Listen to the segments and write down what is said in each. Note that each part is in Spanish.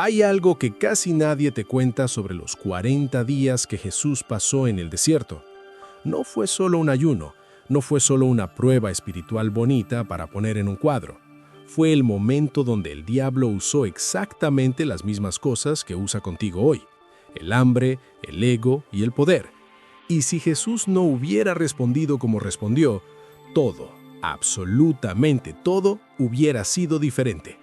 Hay algo que casi nadie te cuenta sobre los 40 días que Jesús pasó en el desierto. No fue solo un ayuno, no fue solo una prueba espiritual bonita para poner en un cuadro. Fue el momento donde el diablo usó exactamente las mismas cosas que usa contigo hoy: el hambre, el ego y el poder. Y si Jesús no hubiera respondido como respondió, todo, absolutamente todo, hubiera sido diferente.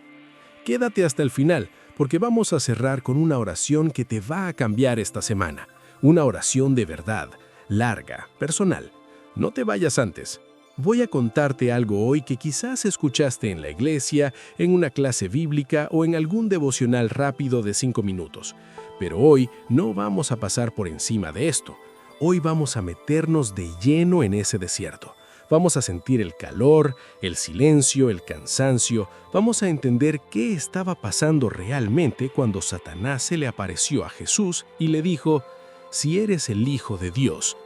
Quédate hasta el final, porque vamos a cerrar con una oración que te va a cambiar esta semana. Una oración de verdad, larga, personal. No te vayas antes. Voy a contarte algo hoy que quizás escuchaste en la iglesia, en una clase bíblica o en algún devocional rápido de 5 minutos. Pero hoy no vamos a pasar por encima de esto. Hoy vamos a meternos de lleno en ese desierto. Vamos a sentir el calor, el silencio, el cansancio. Vamos a entender qué estaba pasando realmente cuando Satanás se le apareció a Jesús y le dijo: «Si eres el Hijo de Dios».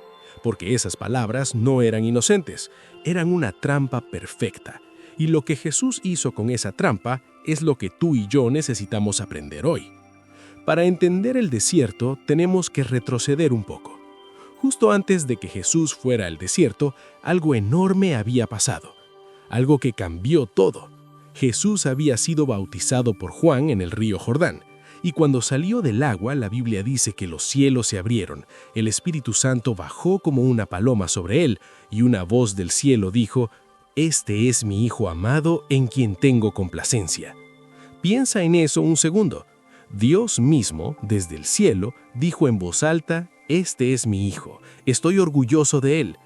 Porque esas palabras no eran inocentes, eran una trampa perfecta. Y lo que Jesús hizo con esa trampa es lo que tú y yo necesitamos aprender hoy. Para entender el desierto, tenemos que retroceder un poco. Justo antes de que Jesús fuera al desierto, algo enorme había pasado. Algo que cambió todo. Jesús había sido bautizado por Juan en el río Jordán. Y cuando salió del agua, la Biblia dice que los cielos se abrieron, el Espíritu Santo bajó como una paloma sobre él, y una voz del cielo dijo: «Este es mi Hijo amado, en quien tengo complacencia». Piensa en eso un segundo. Dios mismo, desde el cielo, dijo en voz alta: «Este es mi Hijo, estoy orgulloso de él».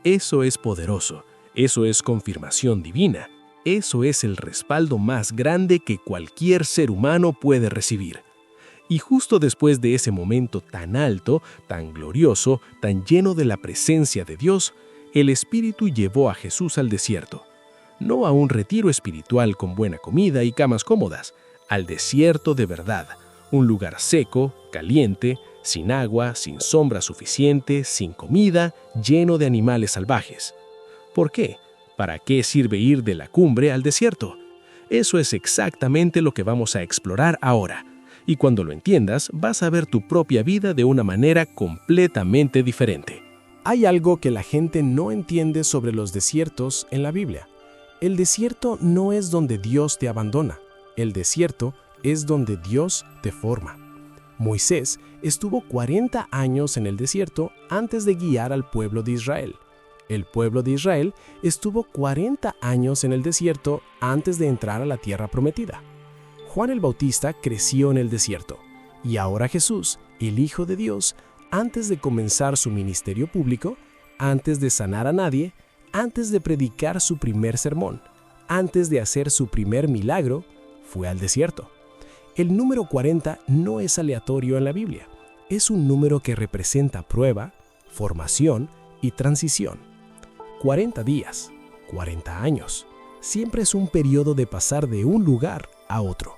Eso es poderoso, eso es confirmación divina. Eso es el respaldo más grande que cualquier ser humano puede recibir. Y justo después de ese momento tan alto, tan glorioso, tan lleno de la presencia de Dios, el Espíritu llevó a Jesús al desierto. No a un retiro espiritual con buena comida y camas cómodas, al desierto de verdad, un lugar seco, caliente, sin agua, sin sombra suficiente, sin comida, lleno de animales salvajes. ¿Por qué? ¿Para qué sirve ir de la cumbre al desierto? Eso es exactamente lo que vamos a explorar ahora. Y cuando lo entiendas, vas a ver tu propia vida de una manera completamente diferente. Hay algo que la gente no entiende sobre los desiertos en la Biblia. El desierto no es donde Dios te abandona. El desierto es donde Dios te forma. Moisés estuvo 40 años en el desierto antes de guiar al pueblo de Israel. El pueblo de Israel estuvo 40 años en el desierto antes de entrar a la tierra prometida. Juan el Bautista creció en el desierto, y ahora Jesús, el Hijo de Dios, antes de comenzar su ministerio público, antes de sanar a nadie, antes de predicar su primer sermón, antes de hacer su primer milagro, fue al desierto. El número 40 no es aleatorio en la Biblia. Es un número que representa prueba, formación y transición. 40 días, 40 años, siempre es un periodo de pasar de un lugar a otro.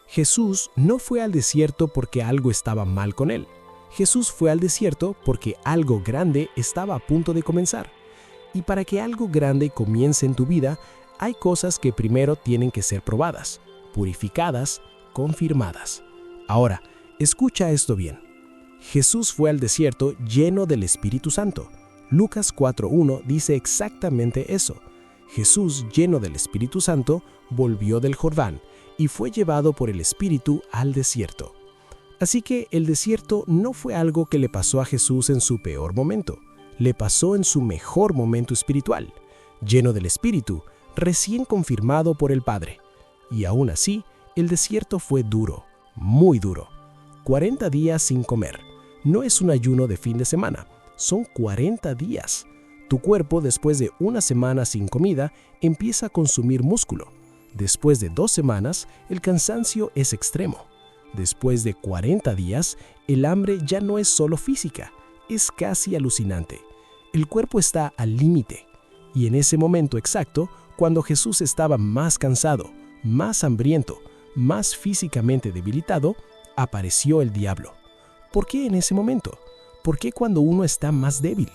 Jesús no fue al desierto porque algo estaba mal con él. Jesús fue al desierto porque algo grande estaba a punto de comenzar. Y para que algo grande comience en tu vida, hay cosas que primero tienen que ser probadas, purificadas, confirmadas. Ahora, escucha esto bien. Jesús fue al desierto lleno del Espíritu Santo. Lucas 4:1 dice exactamente eso. Jesús, lleno del Espíritu Santo, volvió del Jordán y fue llevado por el Espíritu al desierto. Así que el desierto no fue algo que le pasó a Jesús en su peor momento, le pasó en su mejor momento espiritual, lleno del Espíritu, recién confirmado por el Padre. Y aún así, el desierto fue duro, muy duro. 40 días sin comer. No es un ayuno de fin de semana. Son 40 días. Tu cuerpo, después de una semana sin comida, empieza a consumir músculo. Después de 2 semanas, el cansancio es extremo. Después de 40 días, el hambre ya no es solo física, es casi alucinante. El cuerpo está al límite. Y en ese momento exacto, cuando Jesús estaba más cansado, más hambriento, más físicamente debilitado, apareció el diablo. ¿Por qué en ese momento? ¿Por qué cuando uno está más débil?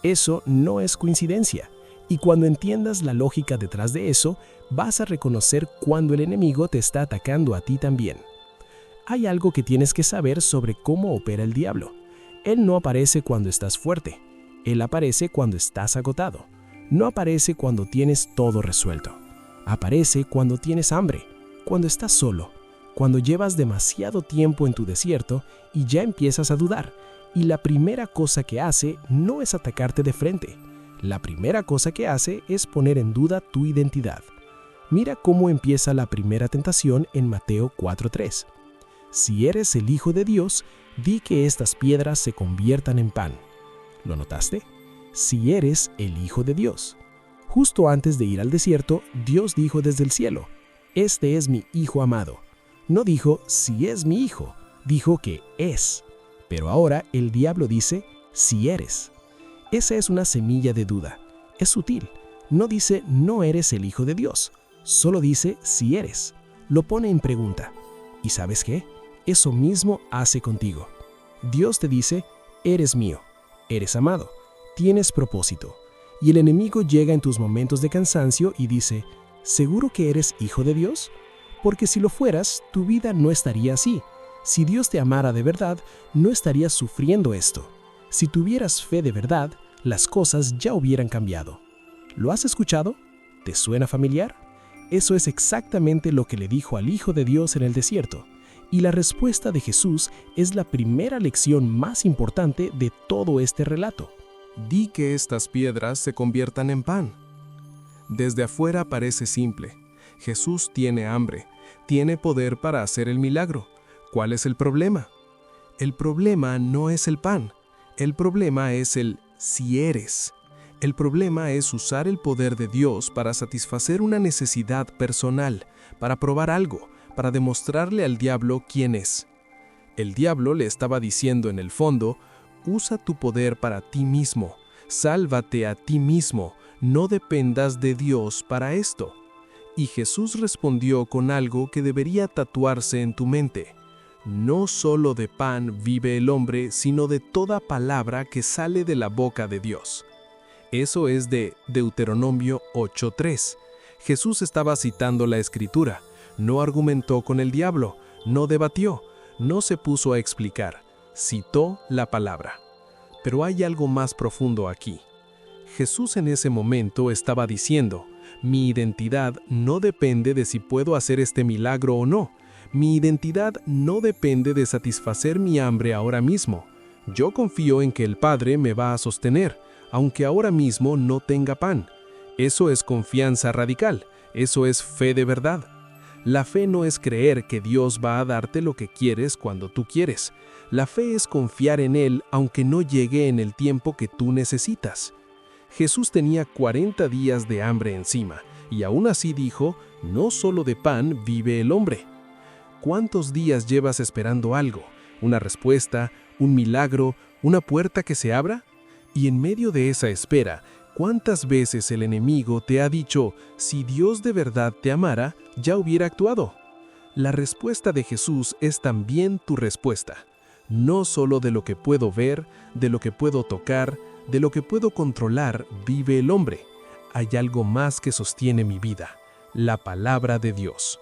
Eso no es coincidencia. Y cuando entiendas la lógica detrás de eso, vas a reconocer cuando el enemigo te está atacando a ti también. Hay algo que tienes que saber sobre cómo opera el diablo. Él no aparece cuando estás fuerte. Él aparece cuando estás agotado. No aparece cuando tienes todo resuelto. Aparece cuando tienes hambre, cuando estás solo, cuando llevas demasiado tiempo en tu desierto y ya empiezas a dudar. Y la primera cosa que hace no es atacarte de frente. La primera cosa que hace es poner en duda tu identidad. Mira cómo empieza la primera tentación en Mateo 4:3. Si eres el Hijo de Dios, di que estas piedras se conviertan en pan. ¿Lo notaste? Si eres el Hijo de Dios. Justo antes de ir al desierto, Dios dijo desde el cielo, «Este es mi Hijo amado». No dijo, «si es mi Hijo», dijo que «es». Pero ahora el diablo dice, «si eres». Esa es una semilla de duda. Es sutil. No dice, «no eres el Hijo de Dios». Solo dice, «si eres». Lo pone en pregunta. ¿Y sabes qué? Eso mismo hace contigo. Dios te dice, «eres mío, eres amado, tienes propósito». Y el enemigo llega en tus momentos de cansancio y dice, ¿seguro que eres hijo de Dios? Porque si lo fueras, tu vida no estaría así. Si Dios te amara de verdad, no estarías sufriendo esto. Si tuvieras fe de verdad, las cosas ya hubieran cambiado. ¿Lo has escuchado? ¿Te suena familiar? Eso es exactamente lo que le dijo al Hijo de Dios en el desierto. Y la respuesta de Jesús es la primera lección más importante de todo este relato. Di que estas piedras se conviertan en pan. Desde afuera parece simple. Jesús tiene hambre, tiene poder para hacer el milagro. ¿Cuál es el problema? El problema no es el pan. El problema es el si eres. El problema es usar el poder de Dios para satisfacer una necesidad personal, para probar algo, para demostrarle al diablo quién es. El diablo le estaba diciendo en el fondo, usa tu poder para ti mismo, sálvate a ti mismo, no dependas de Dios para esto. Y Jesús respondió con algo que debería tatuarse en tu mente. No solo de pan vive el hombre, sino de toda palabra que sale de la boca de Dios. Eso es de Deuteronomio 8:3. Jesús estaba citando la Escritura, no argumentó con el diablo, no debatió, no se puso a explicar. Citó la palabra. Pero hay algo más profundo aquí. Jesús en ese momento estaba diciendo, mi identidad no depende de si puedo hacer este milagro o no. Mi identidad no depende de satisfacer mi hambre ahora mismo. Yo confío en que el Padre me va a sostener, aunque ahora mismo no tenga pan. Eso es confianza radical, eso es fe de verdad. La fe no es creer que Dios va a darte lo que quieres cuando tú quieres. La fe es confiar en Él aunque no llegue en el tiempo que tú necesitas. Jesús tenía 40 días de hambre encima, y aún así dijo, no solo de pan vive el hombre. ¿Cuántos días llevas esperando algo? ¿Una respuesta? ¿Un milagro? ¿Una puerta que se abra? Y en medio de esa espera, ¿cuántas veces el enemigo te ha dicho, si Dios de verdad te amara, ya hubiera actuado? La respuesta de Jesús es también tu respuesta. No solo de lo que puedo ver, de lo que puedo tocar, de lo que puedo controlar, vive el hombre. Hay algo más que sostiene mi vida, la palabra de Dios.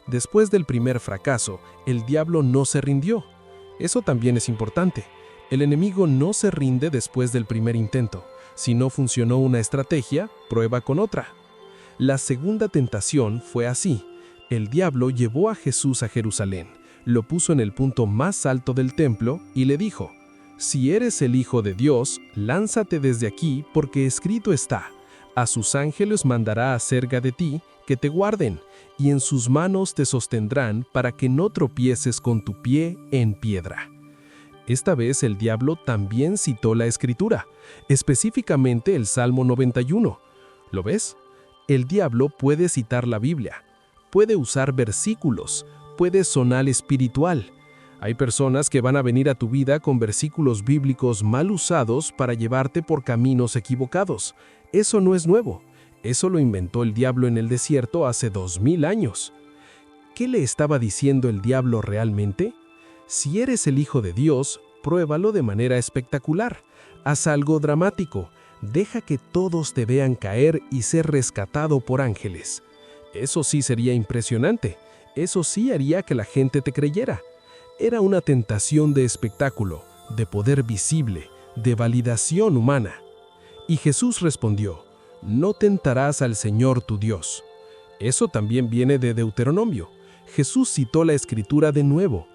Después del primer fracaso, el diablo no se rindió. Eso también es importante. El enemigo no se rinde después del primer intento. Si no funcionó una estrategia, prueba con otra. La segunda tentación fue así. El diablo llevó a Jesús a Jerusalén, lo puso en el punto más alto del templo y le dijo, si eres el Hijo de Dios, lánzate desde aquí porque escrito está, a sus ángeles mandará acerca de ti que te guarden, y en sus manos te sostendrán para que no tropieces con tu pie en piedra. Esta vez el diablo también citó la Escritura, específicamente el Salmo 91. ¿Lo ves? El diablo puede citar la Biblia, puede usar versículos, puede sonar espiritual. Hay personas que van a venir a tu vida con versículos bíblicos mal usados para llevarte por caminos equivocados. Eso no es nuevo. Eso lo inventó el diablo en el desierto hace 2000 años. ¿Qué le estaba diciendo el diablo realmente? Si eres el Hijo de Dios, pruébalo de manera espectacular. Haz algo dramático. Deja que todos te vean caer y ser rescatado por ángeles. Eso sí sería impresionante. Eso sí haría que la gente te creyera. Era una tentación de espectáculo, de poder visible, de validación humana. Y Jesús respondió: no tentarás al Señor tu Dios. Eso también viene de Deuteronomio. Jesús citó la Escritura de nuevo.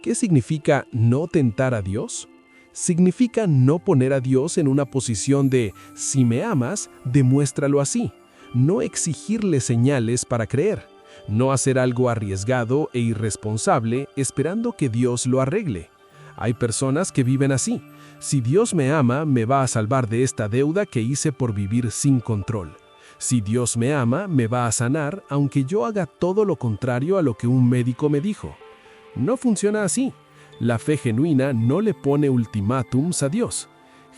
¿Qué significa no tentar a Dios? Significa no poner a Dios en una posición de, si me amas, demuéstralo así. No exigirle señales para creer. No hacer algo arriesgado e irresponsable esperando que Dios lo arregle. Hay personas que viven así. Si Dios me ama, me va a salvar de esta deuda que hice por vivir sin control. Si Dios me ama, me va a sanar, aunque yo haga todo lo contrario a lo que un médico me dijo. No funciona así. La fe genuina no le pone ultimátums a Dios.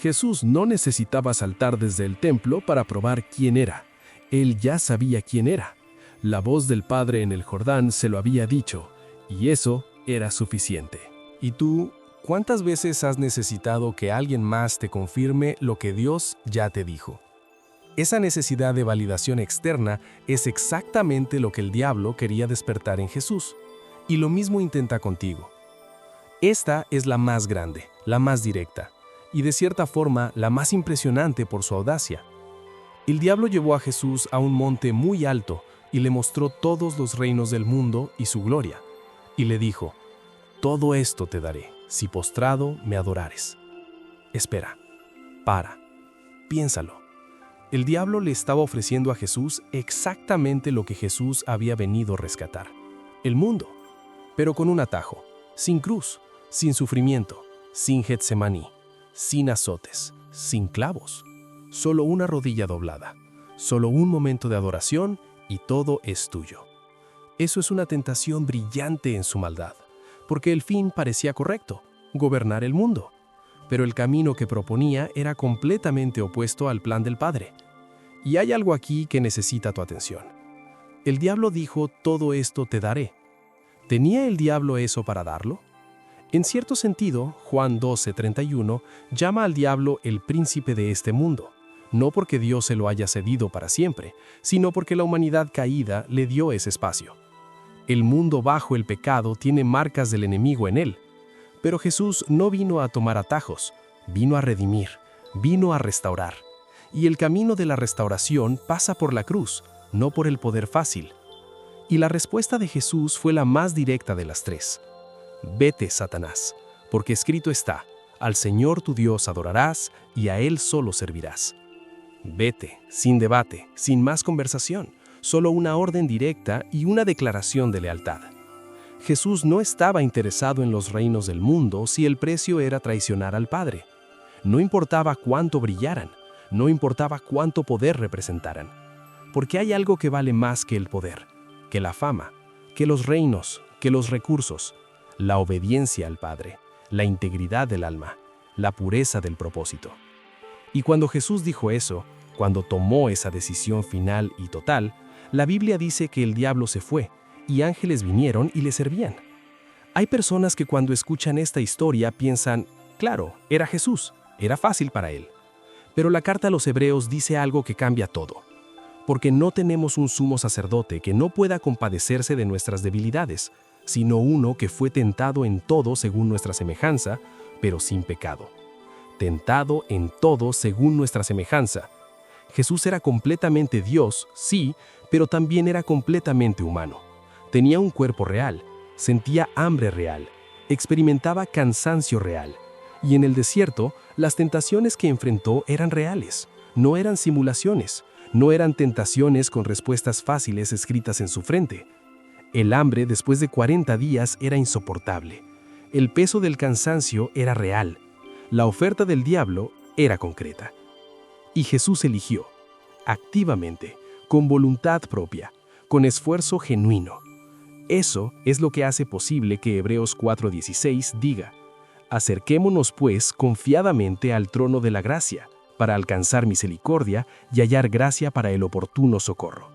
Jesús no necesitaba saltar desde el templo para probar quién era. Él ya sabía quién era. La voz del Padre en el Jordán se lo había dicho, y eso era suficiente. ¿Y tú, cuántas veces has necesitado que alguien más te confirme lo que Dios ya te dijo? Esa necesidad de validación externa es exactamente lo que el diablo quería despertar en Jesús. Y lo mismo intenta contigo. Esta es la más grande, la más directa, y de cierta forma la más impresionante por su audacia. El diablo llevó a Jesús a un monte muy alto y le mostró todos los reinos del mundo y su gloria. Y le dijo: todo esto te daré, si postrado me adorares. Espera, para, piénsalo. El diablo le estaba ofreciendo a Jesús exactamente lo que Jesús había venido a rescatar: el mundo, pero con un atajo, sin cruz, sin sufrimiento, sin Getsemaní, sin azotes, sin clavos. Solo una rodilla doblada, solo un momento de adoración y todo es tuyo. Eso es una tentación brillante en su maldad, porque el fin parecía correcto: gobernar el mundo. Pero el camino que proponía era completamente opuesto al plan del Padre. Y hay algo aquí que necesita tu atención. El diablo dijo: todo esto te daré. ¿Tenía el diablo eso para darlo? En cierto sentido, Juan 12:31 llama al diablo el príncipe de este mundo, no porque Dios se lo haya cedido para siempre, sino porque la humanidad caída le dio ese espacio. El mundo bajo el pecado tiene marcas del enemigo en él. Pero Jesús no vino a tomar atajos, vino a redimir, vino a restaurar. Y el camino de la restauración pasa por la cruz, no por el poder fácil. Y la respuesta de Jesús fue la más directa de las tres: vete, Satanás, porque escrito está: al Señor tu Dios adorarás y a Él solo servirás. Vete, sin debate, sin más conversación, solo una orden directa y una declaración de lealtad. Jesús no estaba interesado en los reinos del mundo si el precio era traicionar al Padre. No importaba cuánto brillaran, no importaba cuánto poder representaran. Porque hay algo que vale más que el poder, que la fama, que los reinos, que los recursos: la obediencia al Padre, la integridad del alma, la pureza del propósito. Y cuando Jesús dijo eso, cuando tomó esa decisión final y total, la Biblia dice que el diablo se fue, y ángeles vinieron y le servían. Hay personas que cuando escuchan esta historia piensan: claro, era Jesús, era fácil para él. Pero la carta a los Hebreos dice algo que cambia todo. Porque no tenemos un sumo sacerdote que no pueda compadecerse de nuestras debilidades, sino uno que fue tentado en todo según nuestra semejanza, pero sin pecado. Tentado en todo según nuestra semejanza. Jesús era completamente Dios, sí, pero también era completamente humano. Tenía un cuerpo real, sentía hambre real, experimentaba cansancio real. Y en el desierto, las tentaciones que enfrentó eran reales, no eran simulaciones, no eran tentaciones con respuestas fáciles escritas en su frente. El hambre después de 40 días era insoportable. El peso del cansancio era real. La oferta del diablo era concreta. Y Jesús eligió, activamente, con voluntad propia, con esfuerzo genuino. Eso es lo que hace posible que Hebreos 4:16 diga: acerquémonos pues confiadamente al trono de la gracia, para alcanzar misericordia y hallar gracia para el oportuno socorro.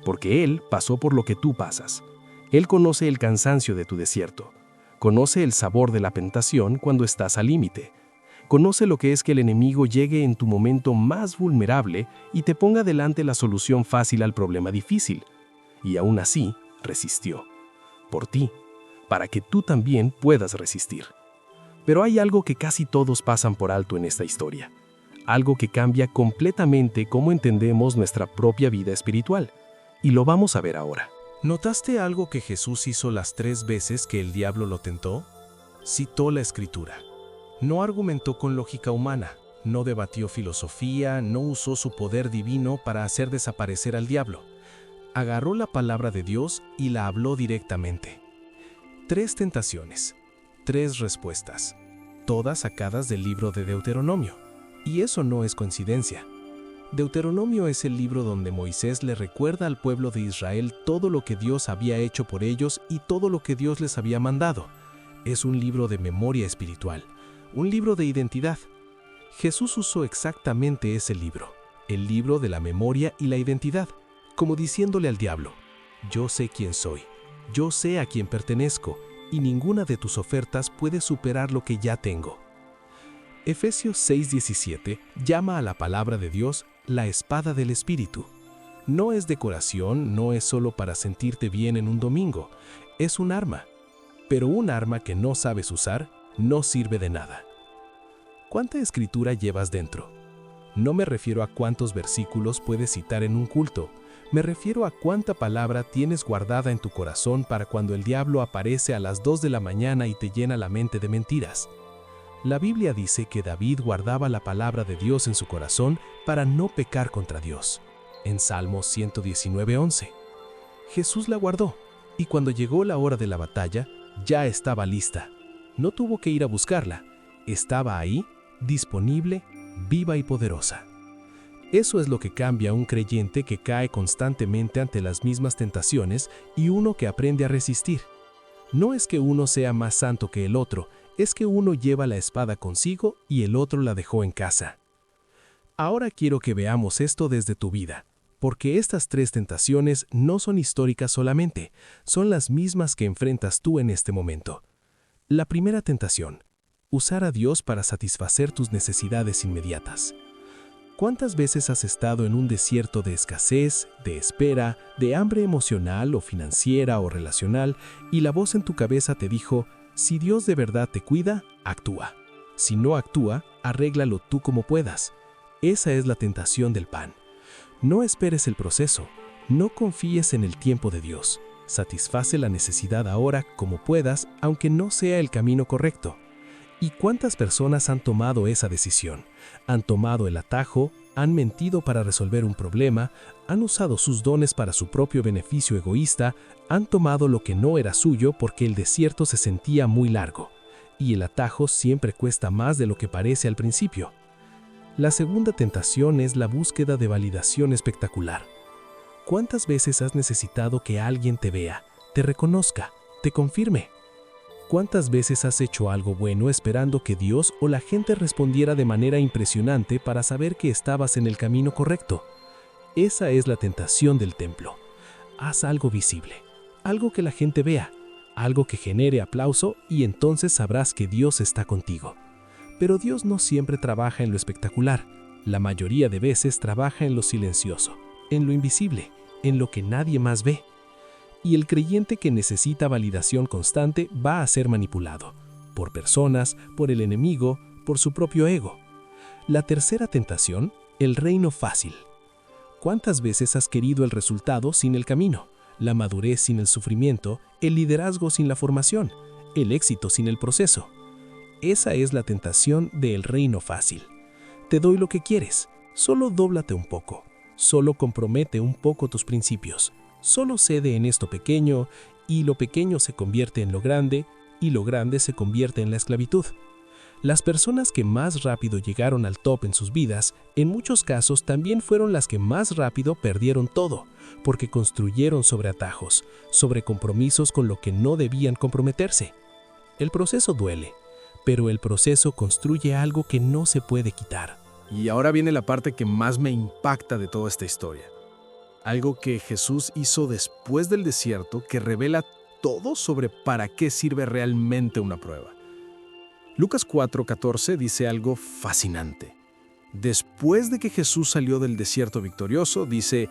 Porque Él pasó por lo que tú pasas. Él conoce el cansancio de tu desierto. Conoce el sabor de la tentación cuando estás al límite. Conoce lo que es que el enemigo llegue en tu momento más vulnerable y te ponga delante la solución fácil al problema difícil. Y aún así, resistió. por ti, para que tú también puedas resistir. Pero hay algo que casi todos pasan por alto en esta historia, algo que cambia completamente cómo entendemos nuestra propia vida espiritual, y lo vamos a ver ahora. ¿Notaste algo que Jesús hizo las 3 veces que el diablo lo tentó? Citó la Escritura. No argumentó con lógica humana, no debatió filosofía, no usó su poder divino para hacer desaparecer al diablo. Agarró la palabra de Dios y la habló directamente. 3 tentaciones, 3 respuestas, todas sacadas del libro de Deuteronomio. Y eso no es coincidencia. Deuteronomio es el libro donde Moisés le recuerda al pueblo de Israel todo lo que Dios había hecho por ellos y todo lo que Dios les había mandado. Es un libro de memoria espiritual, un libro de identidad. Jesús usó exactamente ese libro, el libro de la memoria y la identidad, como diciéndole al diablo: yo sé quién soy, yo sé a quién pertenezco, y ninguna de tus ofertas puede superar lo que ya tengo. Efesios 6:17 llama a la palabra de Dios la espada del Espíritu. No es decoración, no es solo para sentirte bien en un domingo, es un arma. Pero un arma que no sabes usar no sirve de nada. ¿Cuánta escritura llevas dentro? No me refiero a cuántos versículos puedes citar en un culto, me refiero a cuánta palabra tienes guardada en tu corazón para cuando el diablo aparece a las 2 de la mañana y te llena la mente de mentiras. La Biblia dice que David guardaba la palabra de Dios en su corazón para no pecar contra Dios. En Salmos 119:11. Jesús la guardó, y cuando llegó la hora de la batalla, ya estaba lista. No tuvo que ir a buscarla. Estaba ahí, disponible, viva y poderosa. Eso es lo que cambia a un creyente que cae constantemente ante las mismas tentaciones y uno que aprende a resistir. No es que uno sea más santo que el otro, es que uno lleva la espada consigo y el otro la dejó en casa. Ahora quiero que veamos esto desde tu vida, porque estas 3 tentaciones no son históricas solamente, son las mismas que enfrentas tú en este momento. La primera tentación: usar a Dios para satisfacer tus necesidades inmediatas. ¿Cuántas veces has estado en un desierto de escasez, de espera, de hambre emocional o financiera o relacional, y la voz en tu cabeza te dijo: si Dios de verdad te cuida, actúa. Si no actúa, arréglalo tú como puedas. Esa es la tentación del pan. No esperes el proceso, no confíes en el tiempo de Dios. Satisface la necesidad ahora como puedas, aunque no sea el camino correcto. ¿Y cuántas personas han tomado esa decisión? Han tomado el atajo, han mentido para resolver un problema, han usado sus dones para su propio beneficio egoísta, han tomado lo que no era suyo porque el desierto se sentía muy largo, y el atajo siempre cuesta más de lo que parece al principio. La segunda tentación es la búsqueda de validación espectacular. ¿Cuántas veces has necesitado que alguien te vea, te reconozca, te confirme? ¿Cuántas veces has hecho algo bueno esperando que Dios o la gente respondiera de manera impresionante para saber que estabas en el camino correcto? Esa es la tentación del templo. Haz algo visible, algo que la gente vea, algo que genere aplauso y entonces sabrás que Dios está contigo. Pero Dios no siempre trabaja en lo espectacular. La mayoría de veces trabaja en lo silencioso, en lo invisible, en lo que nadie más ve. Y el creyente que necesita validación constante va a ser manipulado por personas, por el enemigo, por su propio ego. La tercera tentación: el reino fácil. ¿Cuántas veces has querido el resultado sin el camino, la madurez sin el sufrimiento, el liderazgo sin la formación, el éxito sin el proceso? Esa es la tentación del reino fácil. Te doy lo que quieres, solo dóblate un poco, solo compromete un poco tus principios. Solo cede en esto pequeño, y lo pequeño se convierte en lo grande, y lo grande se convierte en la esclavitud. Las personas que más rápido llegaron al top en sus vidas, en muchos casos también fueron las que más rápido perdieron todo, porque construyeron sobre atajos, sobre compromisos con lo que no debían comprometerse. El proceso duele, pero el proceso construye algo que no se puede quitar. Y ahora viene la parte que más me impacta de toda esta historia. Algo que Jesús hizo después del desierto que revela todo sobre para qué sirve realmente una prueba. Lucas 4:14 dice algo fascinante. Después de que Jesús salió del desierto victorioso, dice: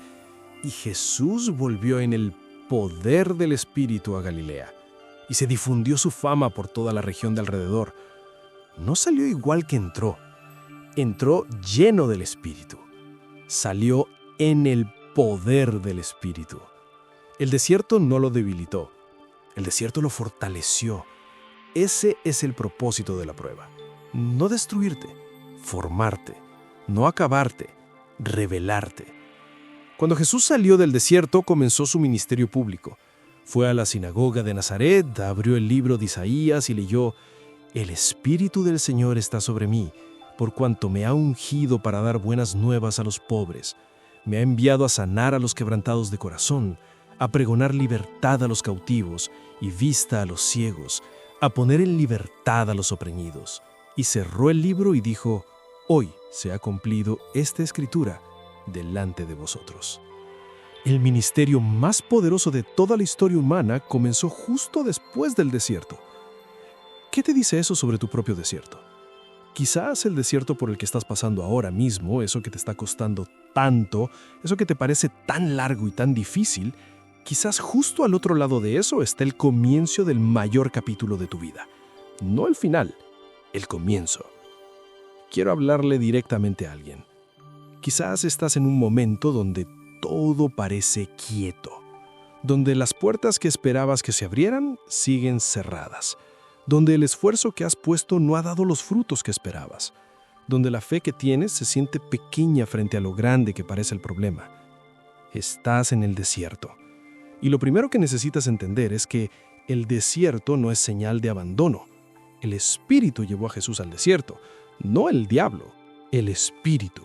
y Jesús volvió en el poder del Espíritu a Galilea, y se difundió su fama por toda la región de alrededor. No salió igual que entró. Entró lleno del Espíritu. Salió en el poder del Espíritu. El desierto no lo debilitó. El desierto lo fortaleció. Ese es el propósito de la prueba. No destruirte, formarte, no acabarte, revelarte. Cuando Jesús salió del desierto, comenzó su ministerio público. Fue a la sinagoga de Nazaret, abrió el libro de Isaías y leyó: «El Espíritu del Señor está sobre mí, por cuanto me ha ungido para dar buenas nuevas a los pobres. Me ha enviado a sanar a los quebrantados de corazón, a pregonar libertad a los cautivos y vista a los ciegos, a poner en libertad a los oprimidos». Y cerró el libro y dijo: «Hoy se ha cumplido esta escritura delante de vosotros». El ministerio más poderoso de toda la historia humana comenzó justo después del desierto. ¿Qué te dice eso sobre tu propio desierto? Quizás el desierto por el que estás pasando ahora mismo, eso que te está costando tanto, eso que te parece tan largo y tan difícil, quizás justo al otro lado de eso está el comienzo del mayor capítulo de tu vida. No el final, el comienzo. Quiero hablarle directamente a alguien. Quizás estás en un momento donde todo parece quieto, donde las puertas que esperabas que se abrieran siguen cerradas, donde el esfuerzo que has puesto no ha dado los frutos que esperabas, donde la fe que tienes se siente pequeña frente a lo grande que parece el problema. Estás en el desierto. Y lo primero que necesitas entender es que el desierto no es señal de abandono. El Espíritu llevó a Jesús al desierto, no el diablo, el Espíritu.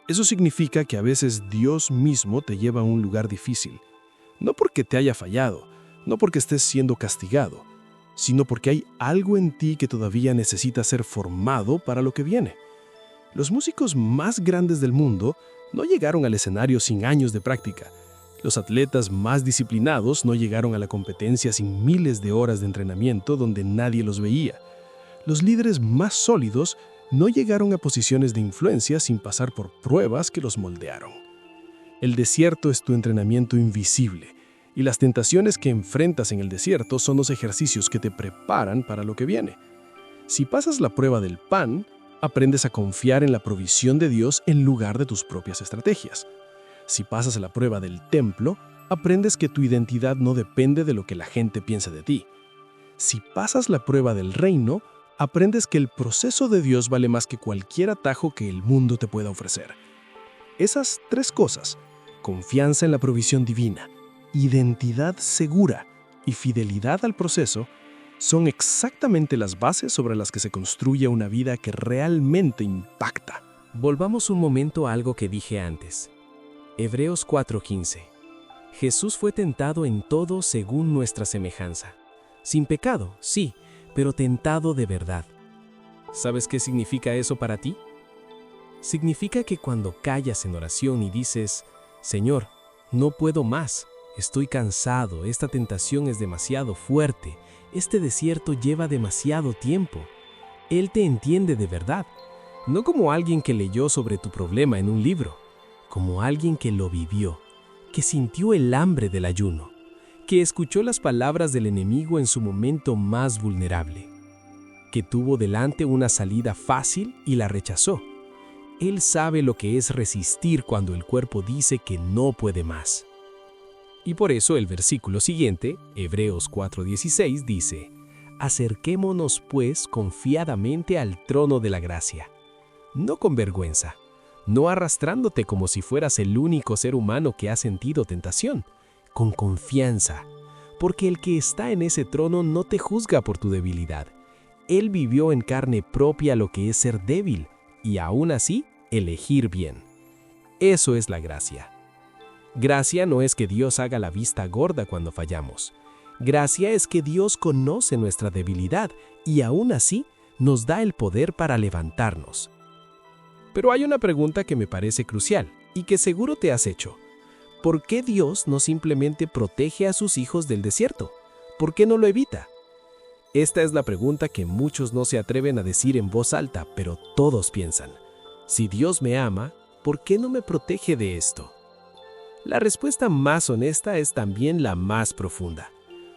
Eso significa que a veces Dios mismo te lleva a un lugar difícil, no porque te haya fallado, no porque estés siendo castigado, sino porque hay algo en ti que todavía necesita ser formado para lo que viene. Los músicos más grandes del mundo no llegaron al escenario sin años de práctica. Los atletas más disciplinados no llegaron a la competencia sin miles de horas de entrenamiento donde nadie los veía. Los líderes más sólidos no llegaron a posiciones de influencia sin pasar por pruebas que los moldearon. El desierto es tu entrenamiento invisible, y las tentaciones que enfrentas en el desierto son los ejercicios que te preparan para lo que viene. Si pasas la prueba del pan, aprendes a confiar en la provisión de Dios en lugar de tus propias estrategias. Si pasas la prueba del templo, aprendes que tu identidad no depende de lo que la gente piensa de ti. Si pasas la prueba del reino, aprendes que el proceso de Dios vale más que cualquier atajo que el mundo te pueda ofrecer. Esas tres cosas, confianza en la provisión divina, identidad segura y fidelidad al proceso, son exactamente las bases sobre las que se construye una vida que realmente impacta. Volvamos un momento a algo que dije antes. Hebreos 4:15. Jesús fue tentado en todo según nuestra semejanza. Sin pecado, sí, pero tentado de verdad. ¿Sabes qué significa eso para ti? Significa que cuando callas en oración y dices: Señor, no puedo más, estoy cansado, esta tentación es demasiado fuerte, este desierto lleva demasiado tiempo. Él te entiende de verdad, no como alguien que leyó sobre tu problema en un libro, como alguien que lo vivió, que sintió el hambre del ayuno, que escuchó las palabras del enemigo en su momento más vulnerable, que tuvo delante una salida fácil y la rechazó. Él sabe lo que es resistir cuando el cuerpo dice que no puede más. Y por eso el versículo siguiente, Hebreos 4:16, dice: Acerquémonos pues confiadamente al trono de la gracia, no con vergüenza, no arrastrándote como si fueras el único ser humano que ha sentido tentación, con confianza, porque el que está en ese trono no te juzga por tu debilidad. Él vivió en carne propia lo que es ser débil y aún así elegir bien. Eso es la gracia. Gracia no es que Dios haga la vista gorda cuando fallamos. Gracia es que Dios conoce nuestra debilidad y aún así nos da el poder para levantarnos. Pero hay una pregunta que me parece crucial y que seguro te has hecho. ¿Por qué Dios no simplemente protege a sus hijos del desierto? ¿Por qué no lo evita? Esta es la pregunta que muchos no se atreven a decir en voz alta, pero todos piensan. Si Dios me ama, ¿por qué no me protege de esto? La respuesta más honesta es también la más profunda,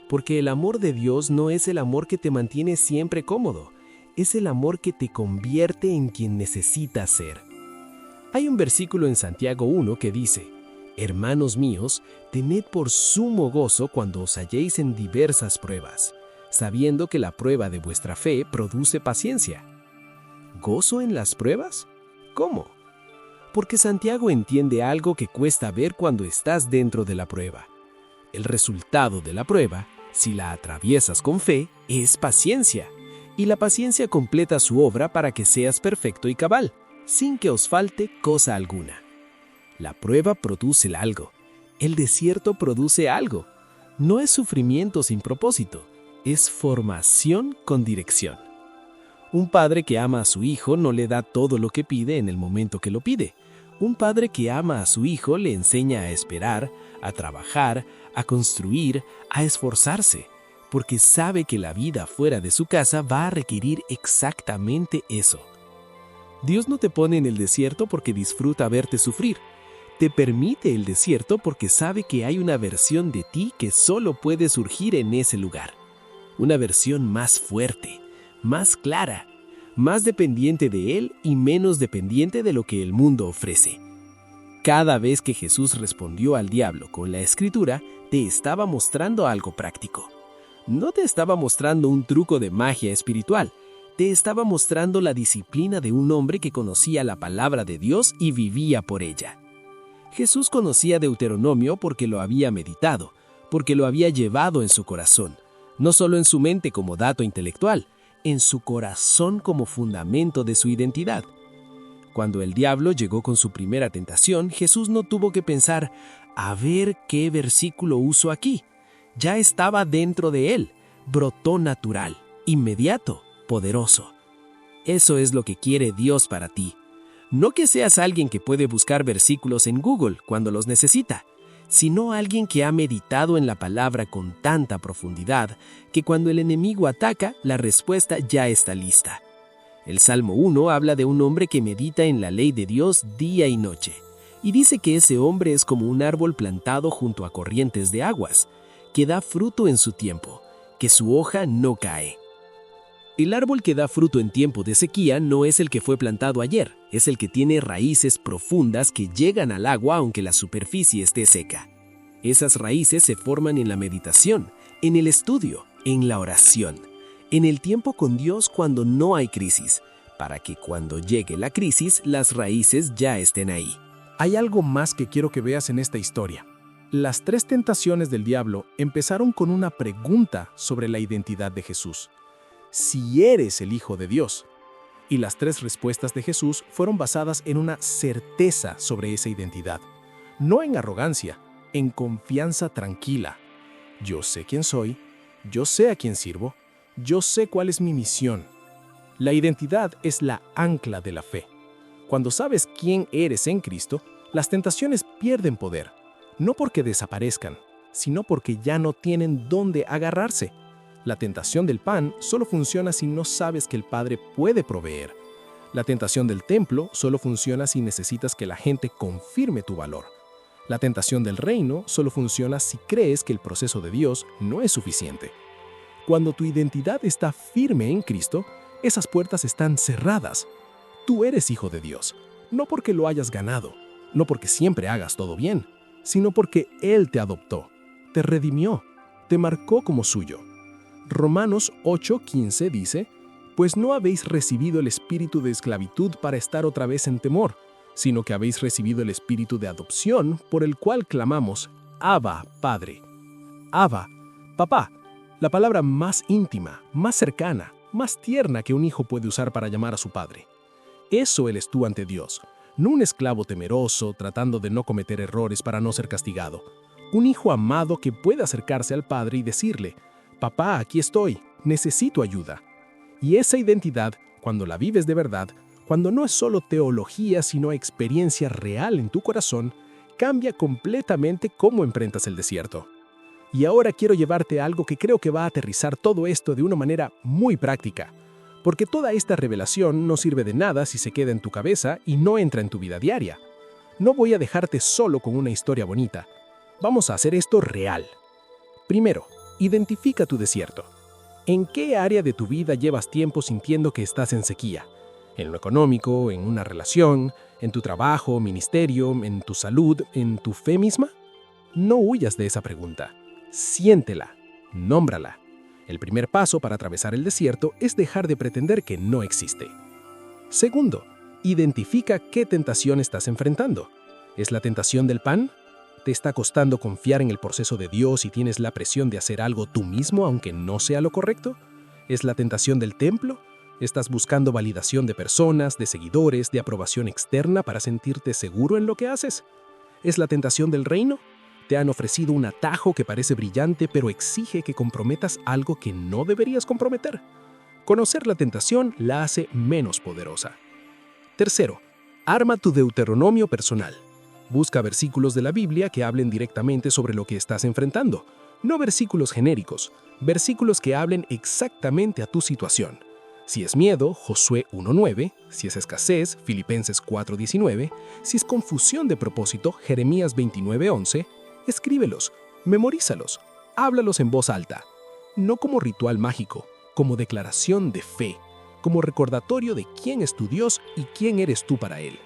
porque el amor de Dios no es el amor que te mantiene siempre cómodo, es el amor que te convierte en quien necesitas ser. Hay un versículo en Santiago 1 que dice: Hermanos míos, tened por sumo gozo cuando os halléis en diversas pruebas, sabiendo que la prueba de vuestra fe produce paciencia. ¿Gozo en las pruebas? ¿Cómo? Porque Santiago entiende algo que cuesta ver cuando estás dentro de la prueba. El resultado de la prueba, si la atraviesas con fe, es paciencia, y la paciencia completa su obra para que seas perfecto y cabal, sin que os falte cosa alguna. La prueba produce algo, el desierto produce algo. No es sufrimiento sin propósito, es formación con dirección. Un padre que ama a su hijo no le da todo lo que pide en el momento que lo pide. Un padre que ama a su hijo le enseña a esperar, a trabajar, a construir, a esforzarse, porque sabe que la vida fuera de su casa va a requerir exactamente eso. Dios no te pone en el desierto porque disfruta verte sufrir. Te permite el desierto porque sabe que hay una versión de ti que solo puede surgir en ese lugar. Una versión más fuerte, más clara, más dependiente de Él y menos dependiente de lo que el mundo ofrece. Cada vez que Jesús respondió al diablo con la Escritura, te estaba mostrando algo práctico. No te estaba mostrando un truco de magia espiritual, te estaba mostrando la disciplina de un hombre que conocía la palabra de Dios y vivía por ella. Jesús conocía Deuteronomio porque lo había meditado, porque lo había llevado en su corazón, no solo en su mente como dato intelectual, en su corazón como fundamento de su identidad. Cuando el diablo llegó con su primera tentación, Jesús no tuvo que pensar, a ver qué versículo uso aquí. Ya estaba dentro de él, brotó natural, inmediato, poderoso. Eso es lo que quiere Dios para ti. No que seas alguien que puede buscar versículos en Google cuando los necesita, sino alguien que ha meditado en la palabra con tanta profundidad que cuando el enemigo ataca, la respuesta ya está lista. El Salmo 1 habla de un hombre que medita en la ley de Dios día y noche, y dice que ese hombre es como un árbol plantado junto a corrientes de aguas, que da fruto en su tiempo, que su hoja no cae. El árbol que da fruto en tiempo de sequía no es el que fue plantado ayer, es el que tiene raíces profundas que llegan al agua aunque la superficie esté seca. Esas raíces se forman en la meditación, en el estudio, en la oración, en el tiempo con Dios cuando no hay crisis, para que cuando llegue la crisis las raíces ya estén ahí. Hay algo más que quiero que veas en esta historia. Las 3 tentaciones del diablo empezaron con una pregunta sobre la identidad de Jesús. Si eres el Hijo de Dios. Y las 3 respuestas de Jesús fueron basadas en una certeza sobre esa identidad. No en arrogancia, en confianza tranquila. Yo sé quién soy, yo sé a quién sirvo, yo sé cuál es mi misión. La identidad es la ancla de la fe. Cuando sabes quién eres en Cristo, las tentaciones pierden poder. No porque desaparezcan, sino porque ya no tienen dónde agarrarse. La tentación del pan solo funciona si no sabes que el Padre puede proveer. La tentación del templo solo funciona si necesitas que la gente confirme tu valor. La tentación del reino solo funciona si crees que el proceso de Dios no es suficiente. Cuando tu identidad está firme en Cristo, esas puertas están cerradas. Tú eres hijo de Dios, no porque lo hayas ganado, no porque siempre hagas todo bien, sino porque Él te adoptó, te redimió, te marcó como suyo. Romanos 8:15 dice, «Pues no habéis recibido el espíritu de esclavitud para estar otra vez en temor, sino que habéis recibido el espíritu de adopción por el cual clamamos, Abba, Padre». Abba, papá, la palabra más íntima, más cercana, más tierna que un hijo puede usar para llamar a su padre. Eso eres tú ante Dios, no un esclavo temeroso tratando de no cometer errores para no ser castigado. Un hijo amado que puede acercarse al Padre y decirle, «Papá, aquí estoy, necesito ayuda». Y esa identidad, cuando la vives de verdad, cuando no es solo teología sino experiencia real en tu corazón, cambia completamente cómo enfrentas el desierto. Y ahora quiero llevarte a algo que creo que va a aterrizar todo esto de una manera muy práctica, porque toda esta revelación no sirve de nada si se queda en tu cabeza y no entra en tu vida diaria. No voy a dejarte solo con una historia bonita. Vamos a hacer esto real. Primero, identifica tu desierto. ¿En qué área de tu vida llevas tiempo sintiendo que estás en sequía? ¿En lo económico, en una relación, en tu trabajo, ministerio, en tu salud, en tu fe misma? No huyas de esa pregunta. Siéntela, nómbrala. El primer paso para atravesar el desierto es dejar de pretender que no existe. Segundo, identifica qué tentación estás enfrentando. ¿Es la tentación del pan? ¿Te está costando confiar en el proceso de Dios y tienes la presión de hacer algo tú mismo aunque no sea lo correcto? ¿Es la tentación del templo? ¿Estás buscando validación de personas, de seguidores, de aprobación externa para sentirte seguro en lo que haces? ¿Es la tentación del reino? Te han ofrecido un atajo que parece brillante pero exige que comprometas algo que no deberías comprometer. Conocer la tentación la hace menos poderosa. Tercero, arma tu deuteronomio personal. Busca versículos de la Biblia que hablen directamente sobre lo que estás enfrentando. No versículos genéricos, versículos que hablen exactamente a tu situación. Si es miedo, Josué 1:9, si es escasez, Filipenses 4:19, si es confusión de propósito, Jeremías 29:11, escríbelos, memorízalos, háblalos en voz alta, no como ritual mágico, como declaración de fe, como recordatorio de quién es tu Dios y quién eres tú para Él.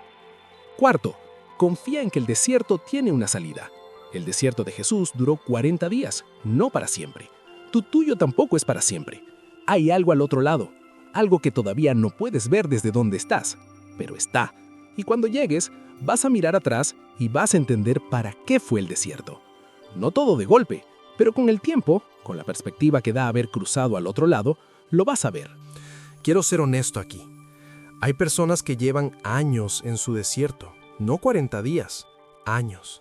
Cuarto, confía en que el desierto tiene una salida. El desierto de Jesús duró 40 días, no para siempre. Tu tuyo tampoco es para siempre. Hay algo al otro lado, algo que todavía no puedes ver desde donde estás, pero está. Y cuando llegues, vas a mirar atrás y vas a entender para qué fue el desierto. No todo de golpe, pero con el tiempo, con la perspectiva que da haber cruzado al otro lado, lo vas a ver. Quiero ser honesto aquí. Hay personas que llevan años en su desierto, no 40 días, años.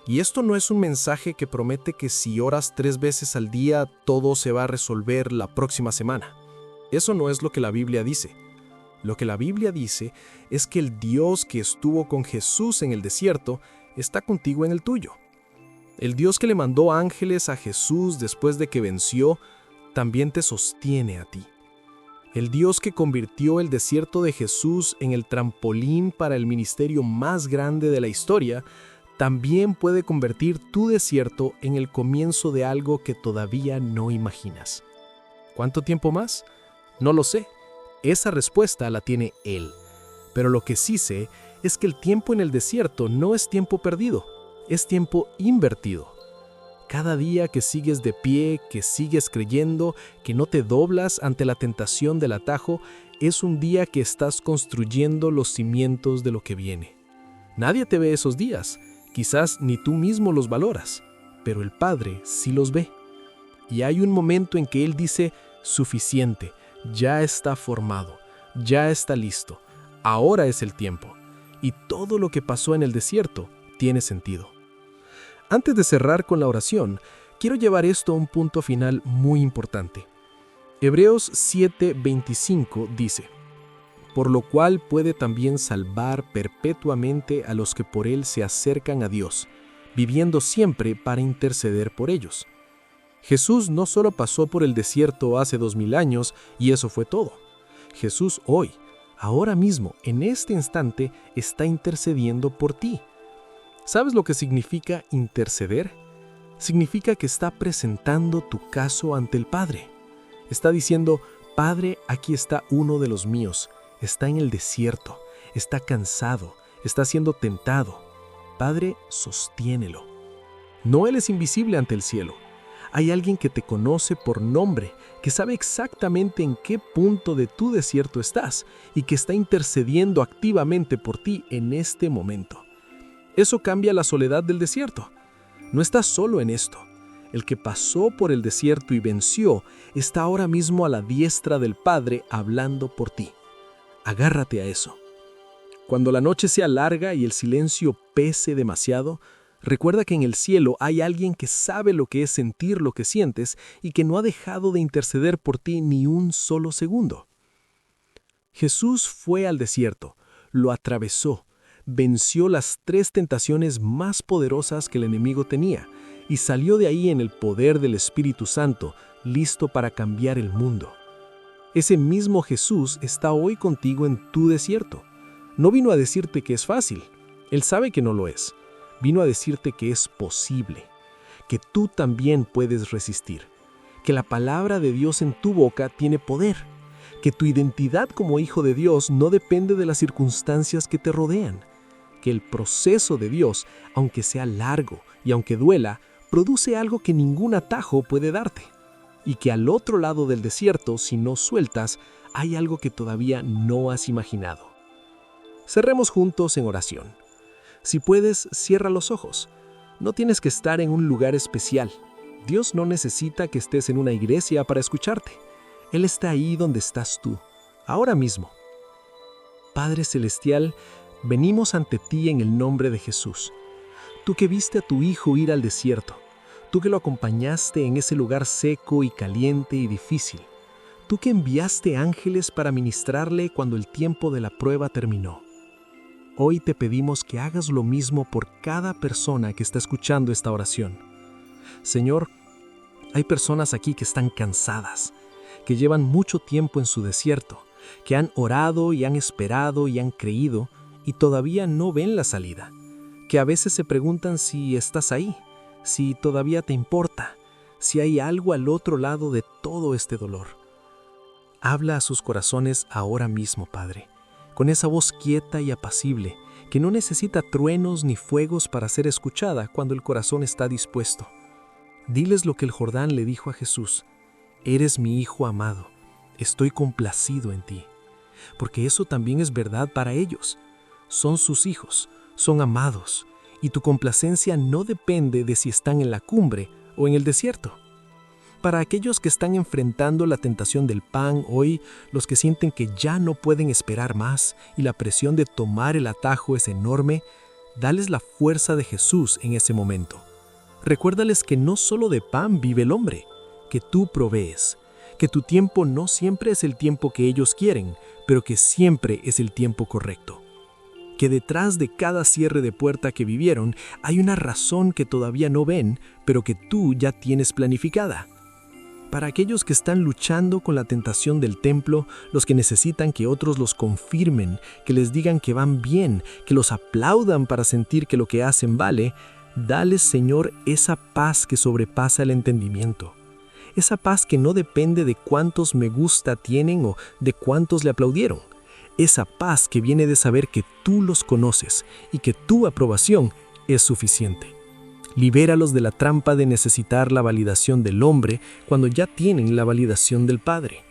Y esto no es un mensaje que promete que si oras 3 veces al día, todo se va a resolver la próxima semana. Eso no es lo que la Biblia dice. Lo que la Biblia dice es que el Dios que estuvo con Jesús en el desierto está contigo en el tuyo. El Dios que le mandó ángeles a Jesús después de que venció, también te sostiene a ti. El Dios que convirtió el desierto de Jesús en el trampolín para el ministerio más grande de la historia, también puede convertir tu desierto en el comienzo de algo que todavía no imaginas. ¿Cuánto tiempo más? No lo sé. Esa respuesta la tiene Él. Pero lo que sí sé es que el tiempo en el desierto no es tiempo perdido, es tiempo invertido. Cada día que sigues de pie, que sigues creyendo, que no te doblas ante la tentación del atajo, es un día que estás construyendo los cimientos de lo que viene. Nadie te ve esos días, quizás ni tú mismo los valoras, pero el Padre sí los ve. Y hay un momento en que Él dice, suficiente, ya está formado, ya está listo, ahora es el tiempo. Y todo lo que pasó en el desierto tiene sentido. Antes de cerrar con la oración, quiero llevar esto a un punto final muy importante. Hebreos 7:25 dice, por lo cual puede también salvar perpetuamente a los que por Él se acercan a Dios, viviendo siempre para interceder por ellos. Jesús no solo pasó por el desierto hace 2000 años y eso fue todo. Jesús hoy, ahora mismo, en este instante, está intercediendo por ti. ¿Sabes lo que significa interceder? Significa que está presentando tu caso ante el Padre. Está diciendo, Padre, aquí está uno de los míos. Está en el desierto, está cansado, está siendo tentado. Padre, sosténelo. No Él es invisible ante el cielo. Hay alguien que te conoce por nombre, que sabe exactamente en qué punto de tu desierto estás y que está intercediendo activamente por ti en este momento. Eso cambia la soledad del desierto. No estás solo en esto. El que pasó por el desierto y venció está ahora mismo a la diestra del Padre hablando por ti. Agárrate a eso. Cuando la noche sea larga y el silencio pese demasiado, recuerda que en el cielo hay alguien que sabe lo que es sentir lo que sientes y que no ha dejado de interceder por ti ni un solo segundo. Jesús fue al desierto, lo atravesó, venció las 3 tentaciones más poderosas que el enemigo tenía y salió de ahí en el poder del Espíritu Santo, listo para cambiar el mundo. Ese mismo Jesús está hoy contigo en tu desierto. No vino a decirte que es fácil, Él sabe que no lo es. Vino a decirte que es posible, que tú también puedes resistir, que la palabra de Dios en tu boca tiene poder, que tu identidad como hijo de Dios no depende de las circunstancias que te rodean, que el proceso de Dios, aunque sea largo y aunque duela, produce algo que ningún atajo puede darte, y que al otro lado del desierto, si no sueltas, hay algo que todavía no has imaginado. Cerremos juntos en oración. Si puedes, cierra los ojos. No tienes que estar en un lugar especial. Dios no necesita que estés en una iglesia para escucharte. Él está ahí donde estás tú, ahora mismo. Padre Celestial, venimos ante ti en el nombre de Jesús. Tú que viste a tu Hijo ir al desierto, tú que lo acompañaste en ese lugar seco y caliente y difícil, tú que enviaste ángeles para ministrarle cuando el tiempo de la prueba terminó. Hoy te pedimos que hagas lo mismo por cada persona que está escuchando esta oración. Señor, hay personas aquí que están cansadas, que llevan mucho tiempo en su desierto, que han orado y han esperado y han creído y todavía no ven la salida, que a veces se preguntan si estás ahí, si todavía te importa, si hay algo al otro lado de todo este dolor. Habla a sus corazones ahora mismo, Padre, con esa voz quieta y apacible, que no necesita truenos ni fuegos para ser escuchada cuando el corazón está dispuesto. Diles lo que el Jordán le dijo a Jesús: eres mi Hijo amado, estoy complacido en ti. Porque eso también es verdad para ellos. Son sus hijos, son amados, y tu complacencia no depende de si están en la cumbre o en el desierto. Para aquellos que están enfrentando la tentación del pan hoy, los que sienten que ya no pueden esperar más y la presión de tomar el atajo es enorme, dales la fuerza de Jesús en ese momento. Recuérdales que no solo de pan vive el hombre, que tú provees, que tu tiempo no siempre es el tiempo que ellos quieren, pero que siempre es el tiempo correcto. Que detrás de cada cierre de puerta que vivieron hay una razón que todavía no ven, pero que tú ya tienes planificada. Para aquellos que están luchando con la tentación del templo, los que necesitan que otros los confirmen, que les digan que van bien, que los aplaudan para sentir que lo que hacen vale, dales, Señor, esa paz que sobrepasa el entendimiento. Esa paz que no depende de cuántos me gusta tienen o de cuántos le aplaudieron. Esa paz que viene de saber que tú los conoces y que tu aprobación es suficiente. Libéralos de la trampa de necesitar la validación del hombre cuando ya tienen la validación del Padre.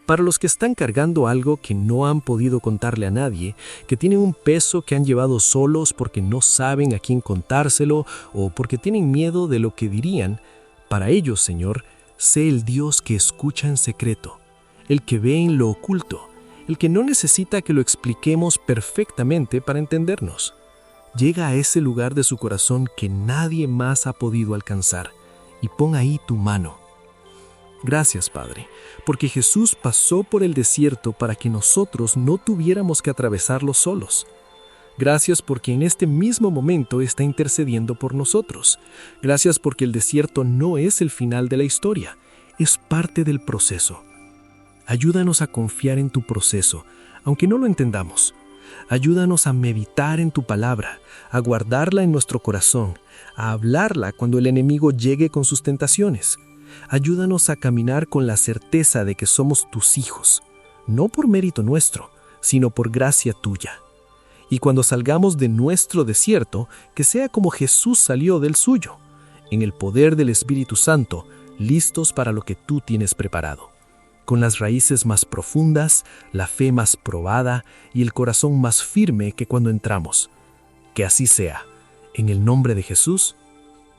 Para los que están cargando algo que no han podido contarle a nadie, que tienen un peso que han llevado solos porque no saben a quién contárselo o porque tienen miedo de lo que dirían, para ellos, Señor, sé el Dios que escucha en secreto, el que ve en lo oculto, el que no necesita que lo expliquemos perfectamente para entendernos. Llega a ese lugar de su corazón que nadie más ha podido alcanzar y pon ahí tu mano. Gracias, Padre, porque Jesús pasó por el desierto para que nosotros no tuviéramos que atravesarlo solos. Gracias porque en este mismo momento está intercediendo por nosotros. Gracias porque el desierto no es el final de la historia, es parte del proceso. Ayúdanos a confiar en tu proceso, aunque no lo entendamos. Ayúdanos a meditar en tu palabra, a guardarla en nuestro corazón, a hablarla cuando el enemigo llegue con sus tentaciones. Ayúdanos a caminar con la certeza de que somos tus hijos, no por mérito nuestro, sino por gracia tuya. Y cuando salgamos de nuestro desierto, que sea como Jesús salió del suyo, en el poder del Espíritu Santo, listos para lo que tú tienes preparado. Con las raíces más profundas, la fe más probada y el corazón más firme que cuando entramos. Que así sea. En el nombre de Jesús.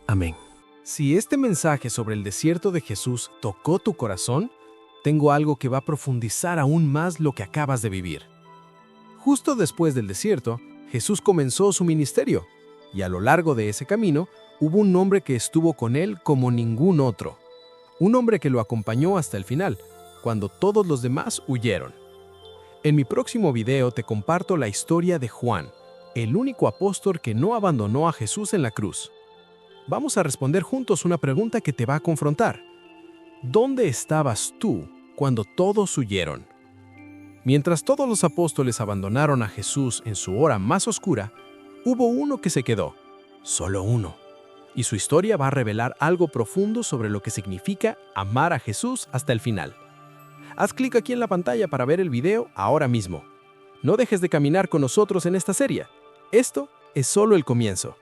Amén. Si este mensaje sobre el desierto de Jesús tocó tu corazón, tengo algo que va a profundizar aún más lo que acabas de vivir. Justo después del desierto, Jesús comenzó su ministerio, y a lo largo de ese camino hubo un hombre que estuvo con él como ningún otro. Un hombre que lo acompañó hasta el final, cuando todos los demás huyeron. En mi próximo video te comparto la historia de Juan, el único apóstol que no abandonó a Jesús en la cruz. Vamos a responder juntos una pregunta que te va a confrontar. ¿Dónde estabas tú cuando todos huyeron? Mientras todos los apóstoles abandonaron a Jesús en su hora más oscura, Hubo uno que se quedó, solo uno. Y su historia va a revelar algo profundo sobre lo que significa amar a Jesús hasta el final. Haz clic aquí en la pantalla para ver el video ahora mismo. No dejes de caminar con nosotros en esta serie. Esto es solo el comienzo.